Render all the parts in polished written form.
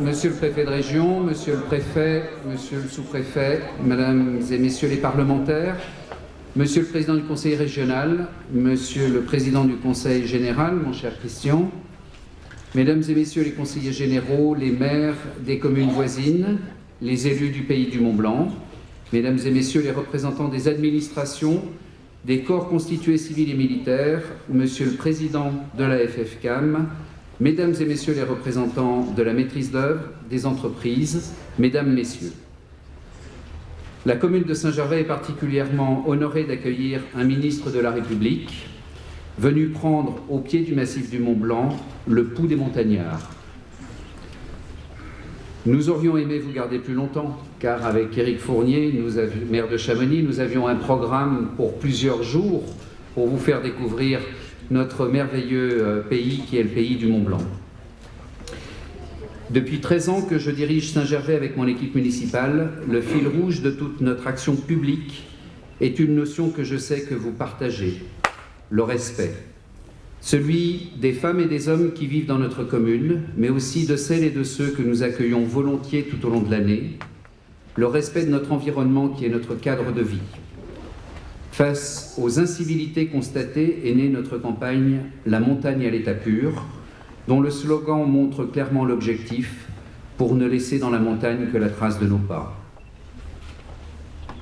Monsieur le préfet de région, monsieur le préfet, monsieur le sous-préfet, mesdames et messieurs les parlementaires, monsieur le président du conseil régional, monsieur le président du conseil général, mon cher Christian, mesdames et messieurs les conseillers généraux, les maires des communes voisines, les élus du pays du Mont-Blanc, mesdames et messieurs les représentants des administrations, des corps constitués civils et militaires, monsieur le président de la FFCAM, mesdames et messieurs les représentants de la maîtrise d'œuvre, des entreprises, mesdames, messieurs. La commune de Saint-Gervais est particulièrement honorée d'accueillir un ministre de la République venu prendre au pied du massif du Mont-Blanc le pouls des montagnards. Nous aurions aimé vous garder plus longtemps, car avec Éric Fournier, maire de Chamonix, nous avions un programme pour plusieurs jours pour vous faire découvrir notre merveilleux pays qui est le pays du Mont-Blanc. Depuis 13 ans que je dirige Saint-Gervais avec mon équipe municipale, le fil rouge de toute notre action publique est une notion que je sais que vous partagez, le respect. Celui des femmes et des hommes qui vivent dans notre commune, mais aussi de celles et de ceux que nous accueillons volontiers tout au long de l'année, le respect de notre environnement qui est notre cadre de vie. Face aux incivilités constatées est née notre campagne « La montagne à l'état pur », dont le slogan montre clairement l'objectif « Pour ne laisser dans la montagne que la trace de nos pas ».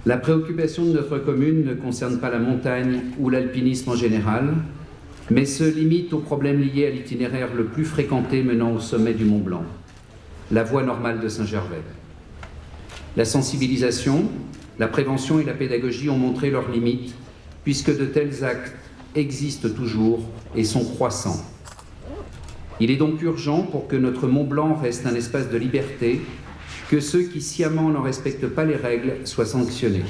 La préoccupation de notre commune ne concerne pas la montagne ou l'alpinisme en général, mais se limite aux problèmes liés à l'itinéraire le plus fréquenté menant au sommet du Mont-Blanc, la voie normale de Saint-Gervais. La sensibilisation, la prévention et la pédagogie ont montré leurs limites, puisque de tels actes existent toujours et sont croissants. Il est donc urgent, pour que notre Mont-Blanc reste un espace de liberté, que ceux qui sciemment n'en respectent pas les règles soient sanctionnés.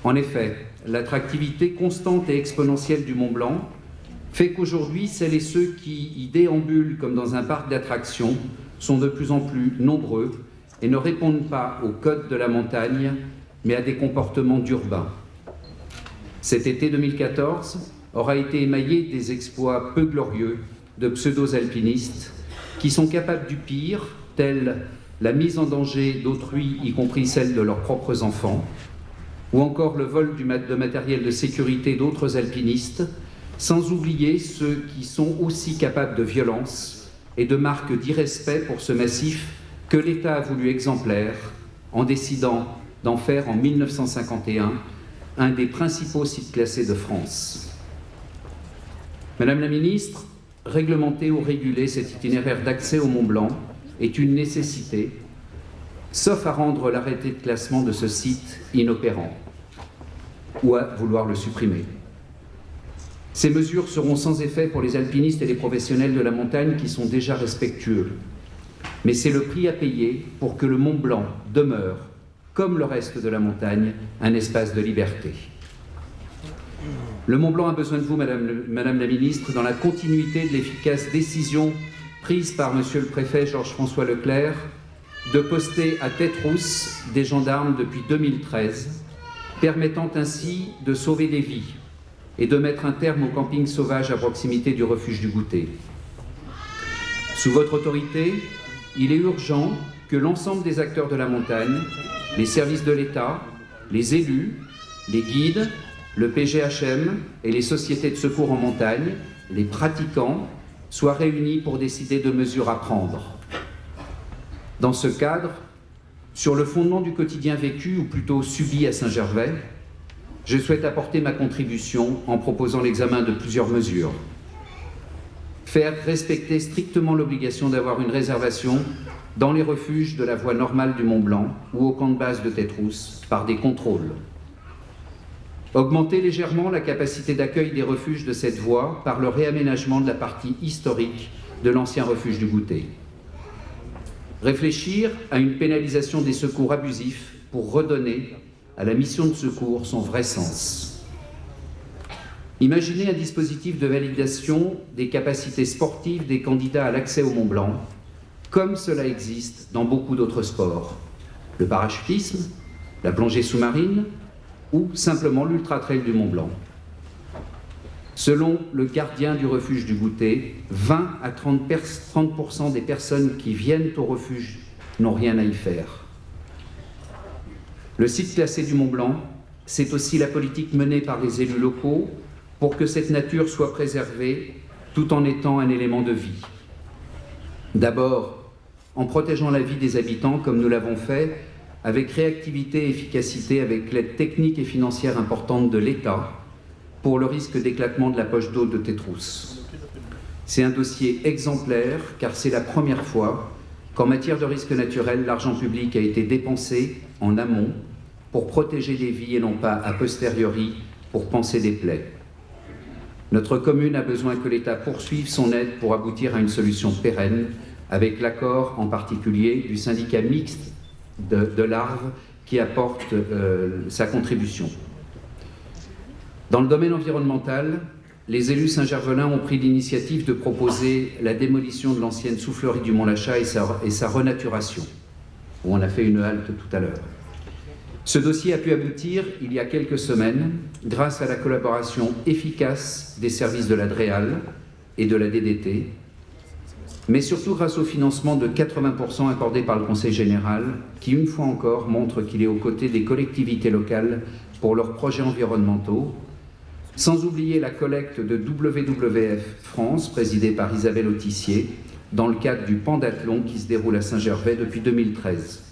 En effet, l'attractivité constante et exponentielle du Mont-Blanc fait qu'aujourd'hui, celles et ceux qui y déambulent comme dans un parc d'attractions sont de plus en plus nombreux et ne répondent pas aux codes de la montagne, mais à des comportements d'urbains. Cet été 2014 aura été émaillé des exploits peu glorieux de pseudo-alpinistes qui sont capables du pire, telle la mise en danger d'autrui, y compris celle de leurs propres enfants, ou encore le vol de matériel de sécurité d'autres alpinistes, sans oublier ceux qui sont aussi capables de violence et de marques d'irrespect pour ce massif que l'État a voulu exemplaire en décidant d'en faire en 1951 un des principaux sites classés de France. Madame la ministre, réglementer ou réguler cet itinéraire d'accès au Mont-Blanc est une nécessité, sauf à rendre l'arrêté de classement de ce site inopérant ou à vouloir le supprimer. Ces mesures seront sans effet pour les alpinistes et les professionnels de la montagne qui sont déjà respectueux. Mais c'est le prix à payer pour que le Mont-Blanc demeure, comme le reste de la montagne, un espace de liberté. Le Mont-Blanc a besoin de vous, Madame la ministre, dans la continuité de l'efficace décision prise par Monsieur le préfet Georges-François Leclerc de poster à Tête-Rousse des gendarmes depuis 2013, permettant ainsi de sauver des vies et de mettre un terme au camping sauvage à proximité du refuge du Goûter. Sous votre autorité, il est urgent que l'ensemble des acteurs de la montagne, les services de l'État, les élus, les guides, le PGHM et les sociétés de secours en montagne, les pratiquants, soient réunis pour décider de mesures à prendre. Dans ce cadre, sur le fondement du quotidien vécu, ou plutôt subi à Saint-Gervais, je souhaite apporter ma contribution en proposant l'examen de plusieurs mesures. Faire respecter strictement l'obligation d'avoir une réservation dans les refuges de la voie normale du Mont-Blanc ou au camp de base de Tête-Rousse par des contrôles. Augmenter légèrement la capacité d'accueil des refuges de cette voie par le réaménagement de la partie historique de l'ancien refuge du Goûter. Réfléchir à une pénalisation des secours abusifs pour redonner à la mission de secours son vrai sens. Imaginez un dispositif de validation des capacités sportives des candidats à l'accès au Mont-Blanc, comme cela existe dans beaucoup d'autres sports. Le parachutisme, la plongée sous-marine ou simplement l'ultra-trail du Mont-Blanc. Selon le gardien du refuge du Goûter, 20 à 30% des personnes qui viennent au refuge n'ont rien à y faire. Le site classé du Mont-Blanc, c'est aussi la politique menée par les élus locaux pour que cette nature soit préservée tout en étant un élément de vie. D'abord, en protégeant la vie des habitants, comme nous l'avons fait, avec réactivité et efficacité, avec l'aide technique et financière importante de l'État, pour le risque d'éclatement de la poche d'eau de Tétrousse. C'est un dossier exemplaire, car c'est la première fois qu'en matière de risque naturel, l'argent public a été dépensé en amont pour protéger des vies et non pas a posteriori pour panser des plaies. Notre commune a besoin que l'État poursuive son aide pour aboutir à une solution pérenne, avec l'accord en particulier du syndicat mixte de l'Arve qui apporte sa contribution. Dans le domaine environnemental, les élus Saint-Gervelin ont pris l'initiative de proposer la démolition de l'ancienne soufflerie du Mont-Lachat et sa renaturation, où on a fait une halte tout à l'heure. Ce dossier a pu aboutir il y a quelques semaines grâce à la collaboration efficace des services de la DREAL et de la DDT, mais surtout grâce au financement de 80% accordé par le Conseil général, qui une fois encore montre qu'il est aux côtés des collectivités locales pour leurs projets environnementaux, sans oublier la collecte de WWF France, présidée par Isabelle Autissier, dans le cadre du Pendathlon qui se déroule à Saint-Gervais depuis 2013.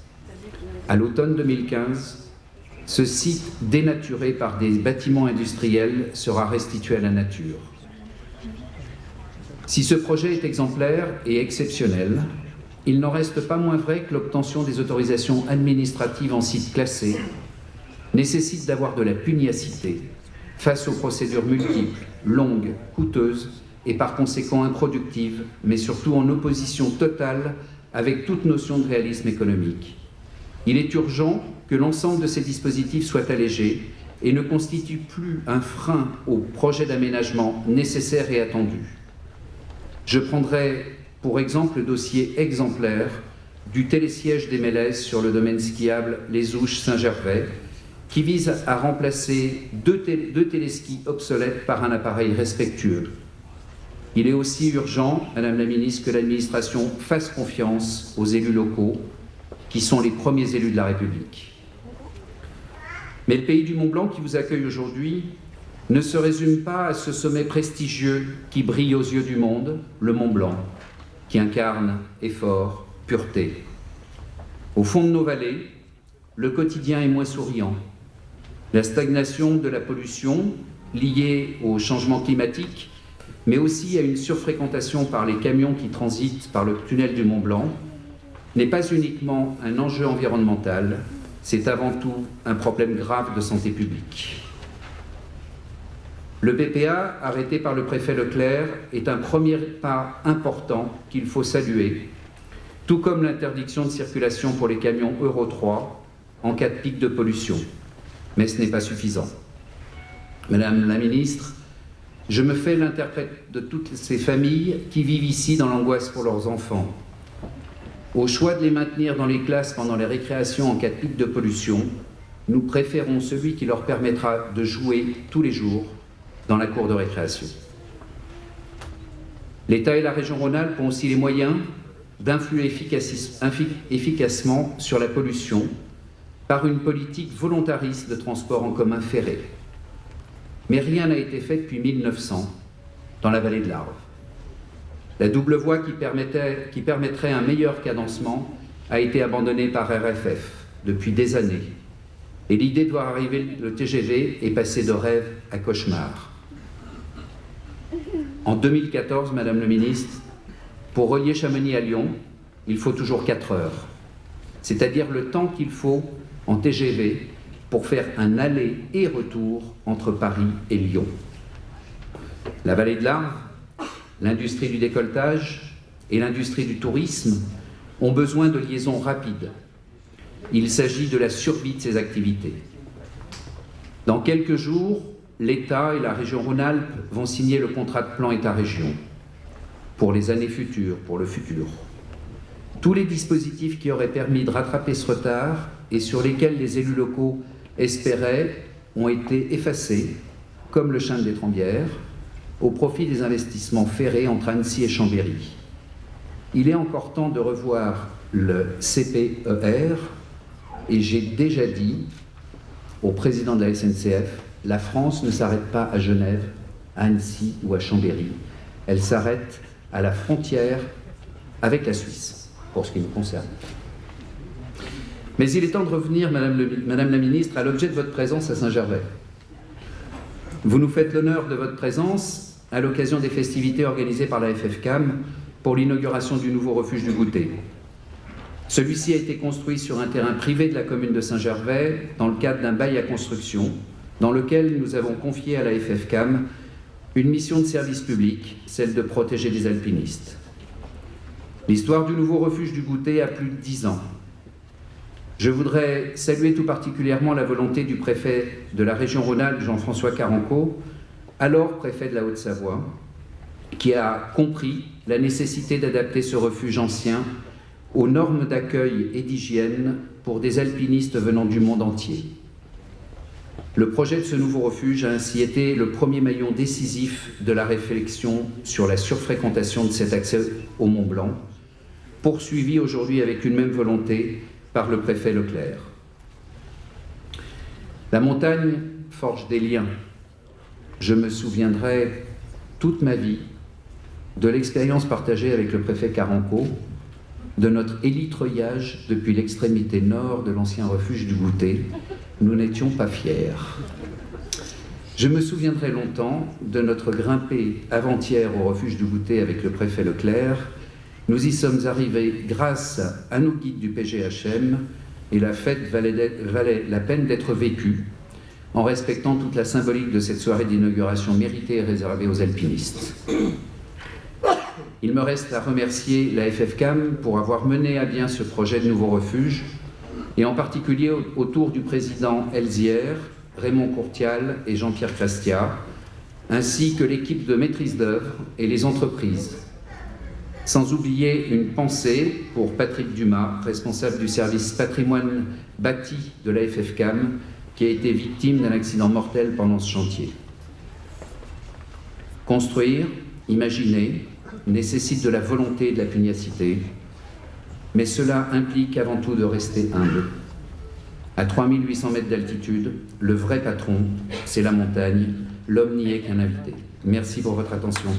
À l'automne 2015, ce site dénaturé par des bâtiments industriels sera restitué à la nature. Si ce projet est exemplaire et exceptionnel, il n'en reste pas moins vrai que l'obtention des autorisations administratives en site classé nécessite d'avoir de la pugnacité face aux procédures multiples, longues, coûteuses et par conséquent improductives, mais surtout en opposition totale avec toute notion de réalisme économique. Il est urgent que l'ensemble de ces dispositifs soit allégé et ne constitue plus un frein au projet d'aménagement nécessaire et attendu. Je prendrai pour exemple le dossier exemplaire du télésiège des Mélèzes sur le domaine skiable Les Ouches Saint-Gervais, qui vise à remplacer deux téléskis obsolètes par un appareil respectueux. Il est aussi urgent, Madame la Ministre, que l'administration fasse confiance aux élus locaux, qui sont les premiers élus de la République. Mais le pays du Mont-Blanc qui vous accueille aujourd'hui ne se résume pas à ce sommet prestigieux qui brille aux yeux du monde, le Mont-Blanc, qui incarne effort, pureté. Au fond de nos vallées, le quotidien est moins souriant. La stagnation de la pollution liée au changement climatique, mais aussi à une surfréquentation par les camions qui transitent par le tunnel du Mont-Blanc, n'est pas uniquement un enjeu environnemental, c'est avant tout un problème grave de santé publique. Le PPA, arrêté par le préfet Leclerc, est un premier pas important qu'il faut saluer, tout comme l'interdiction de circulation pour les camions Euro 3 en cas de pic de pollution. Mais ce n'est pas suffisant. Madame la Ministre, je me fais l'interprète de toutes ces familles qui vivent ici dans l'angoisse pour leurs enfants. Au choix de les maintenir dans les classes pendant les récréations en cas de pic de pollution, nous préférons celui qui leur permettra de jouer tous les jours dans la cour de récréation. L'État et la région Rhône-Alpes ont aussi les moyens d'influer efficacement sur la pollution par une politique volontariste de transport en commun ferré. Mais rien n'a été fait depuis 1900 dans la vallée de l'Arve. La double voie qui permettrait un meilleur cadencement a été abandonnée par RFF depuis des années. Et l'idée de voir arriver le TGV est passée de rêve à cauchemar. En 2014, Madame le Ministre, pour relier Chamonix à Lyon, il faut toujours 4 heures. C'est-à-dire le temps qu'il faut en TGV pour faire un aller et retour entre Paris et Lyon. La vallée de l'Arve, l'industrie du décolletage et l'industrie du tourisme ont besoin de liaisons rapides. Il s'agit de la survie de ces activités. Dans quelques jours, l'État et la région Rhône-Alpes vont signer le contrat de plan État-région pour les années futures, pour le futur. Tous les dispositifs qui auraient permis de rattraper ce retard et sur lesquels les élus locaux espéraient ont été effacés, comme le Chemin des Trembières, au profit des investissements ferrés entre Annecy et Chambéry. Il est encore temps de revoir le CPER, et j'ai déjà dit au président de la SNCF, la France ne s'arrête pas à Genève, à Annecy ou à Chambéry. Elle s'arrête à la frontière avec la Suisse, pour ce qui nous concerne. Mais il est temps de revenir, Madame la Ministre, à l'objet de votre présence à Saint-Gervais. Vous nous faites l'honneur de votre présence à l'occasion des festivités organisées par la FFCAM pour l'inauguration du nouveau refuge du Goûter. Celui-ci a été construit sur un terrain privé de la commune de Saint-Gervais dans le cadre d'un bail à construction dans lequel nous avons confié à la FFCAM une mission de service public, celle de protéger les alpinistes. L'histoire du nouveau refuge du Goûter a plus de 10 ans. Je voudrais saluer tout particulièrement la volonté du préfet de la région Rhône-Alpes, Jean-François Carenco, alors préfet de la Haute-Savoie, qui a compris la nécessité d'adapter ce refuge ancien aux normes d'accueil et d'hygiène pour des alpinistes venant du monde entier. Le projet de ce nouveau refuge a ainsi été le premier maillon décisif de la réflexion sur la surfréquentation de cet accès au Mont Blanc, poursuivi aujourd'hui avec une même volonté par le préfet Leclerc. La montagne forge des liens. Je me souviendrai toute ma vie de l'expérience partagée avec le préfet Carenco, de notre élitreuillage depuis l'extrémité nord de l'ancien refuge du Goûter. Nous n'étions pas fiers. Je me souviendrai longtemps de notre grimpée avant-hier au refuge du Goûter avec le préfet Leclerc. Nous y sommes arrivés grâce à nos guides du PGHM et la fête valait la peine d'être vécue en respectant toute la symbolique de cette soirée d'inauguration méritée et réservée aux alpinistes. Il me reste à remercier la FFCAM pour avoir mené à bien ce projet de nouveau refuge, et en particulier autour du président Elzière, Raymond Courtial et Jean-Pierre Chrastia, ainsi que l'équipe de maîtrise d'œuvre et les entreprises. Sans oublier une pensée pour Patrick Dumas, responsable du service patrimoine bâti de la FFCAM, qui a été victime d'un accident mortel pendant ce chantier. Construire, imaginer, nécessite de la volonté et de la pugnacité, mais cela implique avant tout de rester humble. À 3800 mètres d'altitude, le vrai patron, c'est la montagne, l'homme n'y est qu'un invité. Merci pour votre attention.